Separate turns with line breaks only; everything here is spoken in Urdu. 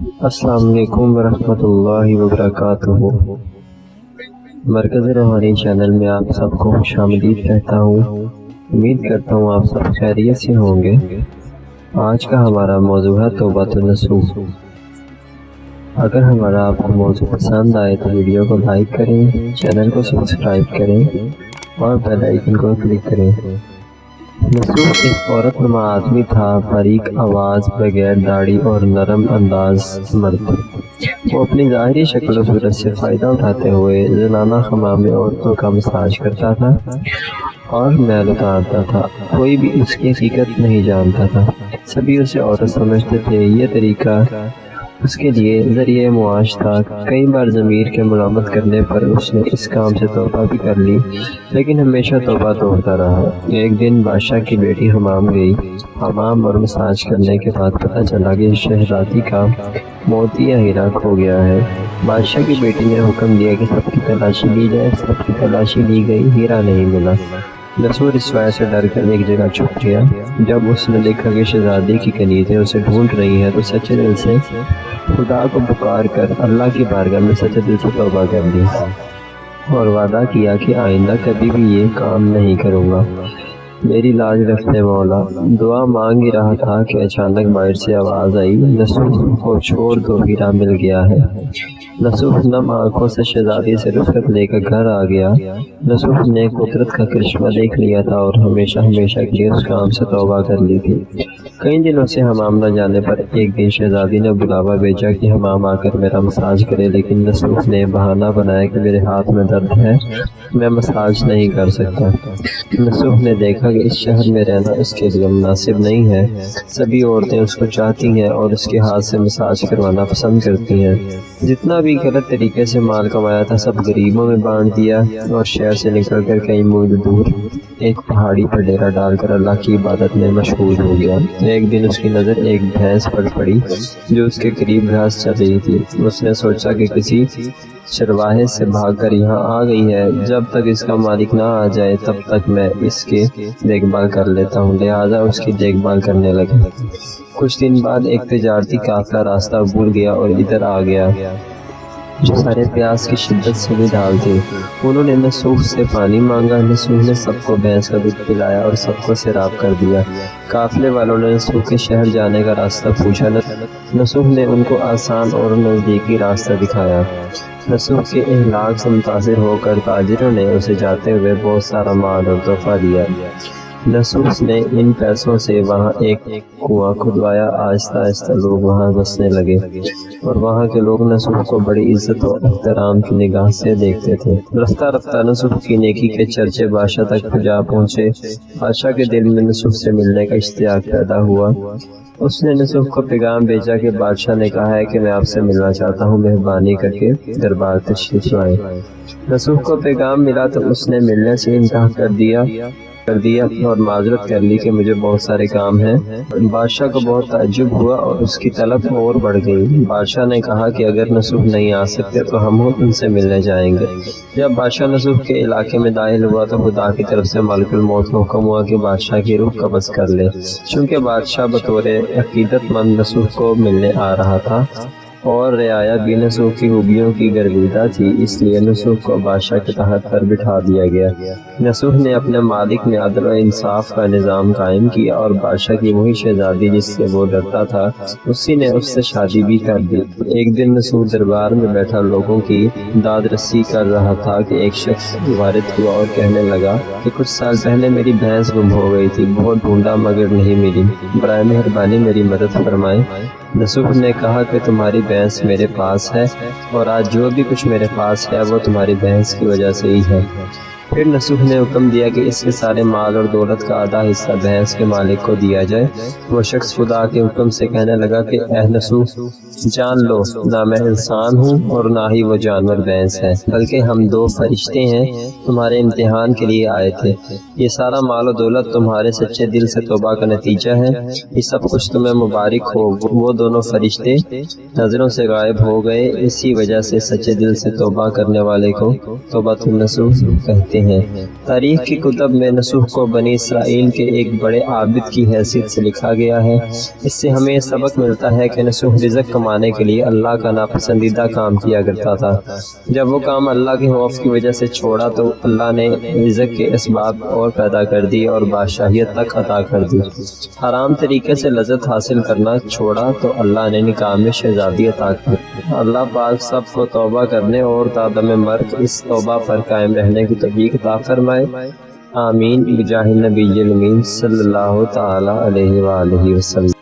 السلام علیکم ورحمۃ اللہ وبرکاتہ۔ مرکز روحانی چینل میں آپ سب کو خوش آمدید کہتا ہوں۔ امید کرتا ہوں آپ سب خیریت سے ہوں گے۔ آج کا ہمارا موضوع ہے توبۃ النصوح۔ اگر ہمارا آپ کو موضوع پسند آئے تو ویڈیو کو لائک کریں، چینل کو سبسکرائب کریں اور بیل آئیکن کو کلک کریں۔ نصوح ایک عورت نما آدمی تھا، باریک آواز، بغیر داڑھی اور نرم انداز مرد۔ وہ اپنی ظاہری شکل و صورت سے فائدہ اٹھاتے ہوئے زنانہ خمام میں عورتوں کا مساج کرتا تھا اور میل اتارتا تھا۔ کوئی بھی اس کی حقیقت نہیں جانتا تھا، سبھی اسے عورت سمجھتے تھے۔ یہ طریقہ اس کے لیے ذریعہ معاش تھا۔ کئی بار ضمیر کے ملامت کرنے پر اس نے اس کام سے توبہ بھی کر لی، لیکن ہمیشہ توبہ توڑتا رہا۔ ایک دن بادشاہ کی بیٹی حمام گئی۔ حمام اور مساج کرنے کے بعد پتہ چلا کہ شہزادی کا موتی یا ہیرا کھو گیا ہے۔ بادشاہ کی بیٹی نے حکم دیا کہ سب کی تلاشی لی جائے۔ سب کی تلاشی لی گئی، ہیرا نہیں ملا۔ نصوح رسوائی سے ڈر کر ایک جگہ چھپ گیا۔ جب اس نے دیکھا کہ شہزادی کی کنیزیں اسے ڈھونڈ رہی ہیں تو سچے دل سے خدا کو پکار کر اللہ کی بارگاہ میں سچے دل سے توبہ کر لی اور وعدہ کیا کہ آئندہ کبھی بھی یہ کام نہیں کروں گا۔ میری لاج رکھنے مولا۔ دعا مانگ ہی رہا تھا کہ اچانک باہر سے آواز آئی، نصوح کو چھوڑ دو، ہیرا مل گیا ہے۔ نصوح نم آنکھوں سے شہزادی سے رخصت لے کر گھر آ گیا۔ نصوح نے قدرت کا کرشمہ دیکھ لیا تھا اور ہمیشہ کے لیے اس کام سے توبہ کر لی تھی۔ کئی دنوں سے حمام نہ جانے پر ایک دن شہزادی نے بلاوا بھیجا کہ حمام آ کر میرا مساج کرے، لیکن نصوح نے بہانہ بنایا کہ میرے ہاتھ میں درد ہے، میں مساج نہیں کر سکتا۔ نصوح نے دیکھا کہ اس شہر میں رہنا اس کے لیے مناسب نہیں ہے۔ سبھی عورتیں اس کو چاہتی ہیں اور اس کے ہاتھ سے مساج کروانا پسند کرتی ہیں۔ جتنا بھی غلط طریقے سے مال کمایا تھا سب غریبوں میں بانٹ دیا اور شہر سے نکل کر کئی میل دور ایک پہاڑی پر ڈیرا ڈال کر اللہ کی عبادت میں مشغول ہو گیا۔ ایک دن اس کی نظر ایک بھینس پر پڑی جو اس کے قریب گھاس چر رہی تھی۔ اس نے سوچا کہ کسی چرواہے سے بھاگ کر یہاں آ گئی ہے، جب تک اس کا مالک نہ آ جائے تب تک میں اس کی دیکھ بھال کر لیتا ہوں۔ لہٰذا اس کی دیکھ بھال کرنے لگا۔ کچھ دن بعد ایک تجارتی قافلہ راستہ بھول گیا اور ادھر آ گیا جو سارے پیاس کی شدت سے نڈھال تھے۔ انہوں نے نصوح سے پانی مانگا۔ نصوح نے سب کو بھینس کا دودھ پلایا اور سب کو سیراب کر دیا۔ قافلے والوں نے نصوح کے شہر جانے کا راستہ پوچھا۔ نصوح نے ان کو آسان اور نزدیکی راستہ دکھایا۔ نصوح کے اخلاق سے متاثر ہو کر تاجروں نے اسے جاتے ہوئے بہت سارا مال اور تحفہ دیا۔ نصوح نے ان پیسوں سے وہاں ایک کنواں کھدوایا۔ آہستہ آہستہ لوگ وہاں بسنے لگے اور وہاں کے لوگ نصوح کو بڑی عزت و احترام کی نگاہ سے دیکھتے تھے۔ رفتہ رفتہ نصوح کی نیکی کے چرچے بادشاہ تک جا پہنچے۔ بادشاہ کے دل میں نصوح سے ملنے کا اشتیاق پیدا ہوا۔ اس نے نصوح کو پیغام بھیجا کہ بادشاہ نے کہا ہے کہ میں آپ سے ملنا چاہتا ہوں، مہربانی کر کے دربار تشریف لائیں۔ نصوح کو پیغام ملا تو اس نے ملنے سے انکار کر دیا اور معذرت کر لی کہ مجھے بہت سارے کام ہیں۔ بادشاہ کو بہت تعجب ہوا اور اس کی طلب اور بڑھ گئی۔ بادشاہ نے کہا کہ اگر نصوح نہیں آ سکتے تو ہم ان سے ملنے جائیں گے۔ جب بادشاہ نصوح کے علاقے میں داخل ہوا تو خدا کی طرف سے ملک الموت کو حکم ہوا کہ بادشاہ کی روح قبض کر لے۔ چونکہ بادشاہ بطور عقیدت مند نصوح کو ملنے آ رہا تھا اور رعایا بھی نصوح کی خوبیوں کی گرویدہ تھی، اس لیے نصوح کو بادشاہ کے تحت پر بٹھا دیا گیا۔ نصوح نے اپنے مالک میں عدل و انصاف کا نظام قائم کیا اور بادشاہ کی وہی شہزادی جس سے وہ ڈرتا تھا اسی نے اس سے شادی بھی کر دی۔ ایک دن نصوح دربار میں بیٹھا لوگوں کی داد رسی کر رہا تھا کہ ایک شخص وارد ہوا اور کہنے لگا کہ کچھ سال پہلے میری بھینس گم ہو گئی تھی، بہت ڈھونڈا مگر نہیں ملی، برائے مہربانی میری مدد فرمائیں۔ نصوح نے کہا کہ تمہاری بھینس میرے پاس ہے اور آج جو بھی کچھ میرے پاس ہے وہ تمہاری بھینس کی وجہ سے ہی ہے۔ پھر نصوح نے حکم دیا کہ اس کے سارے مال اور دولت کا آدھا حصہ بھینس کے مالک کو دیا جائے۔ وہ شخص خدا کے حکم سے کہنے لگا کہ اے نصوح، جان لو نہ میں انسان ہوں اور نہ ہی وہ جانور بھینس ہے، بلکہ ہم دو فرشتے ہیں، تمہارے امتحان کے لیے آئے تھے۔ یہ سارا مال و دولت تمہارے سچے دل سے توبہ کا نتیجہ ہے، یہ سب کچھ تمہیں مبارک ہو۔ وہ دونوں فرشتے نظروں سے غائب ہو گئے، اسی وجہ سے سچے دل سے توبہ کرنے والے کو توبۃ النصوح کہتے ہیں۔ ہیں۔ تاریخ کی کتب میں نصوح کو بنی اسرائیل کے ایک بڑے عابد کی حیثیت سے لکھا گیا ہے۔ اس سے ہمیں سبق ملتا ہے کہ نصوح رزق کمانے کے لیے اللہ کا ناپسندیدہ کام کیا کرتا تھا۔ جب وہ کام اللہ کے خوف کی وجہ سے چھوڑا تو اللہ نے رزق کے اسباب اور پیدا کر دی اور بادشاہیت تک عطا کر دی۔ حرام طریقے سے لذت حاصل کرنا چھوڑا تو اللہ نے نکاح میں شہزادی عطا کی۔ اللہ پاک سب کو توبہ کرنے اور تادم مرگ اس توبہ پر قائم رہنے کی توفیق عطا فرمائے، آمین بجاہ النبی الامین صلی اللہ تعالی علیہ وآلہ وسلم۔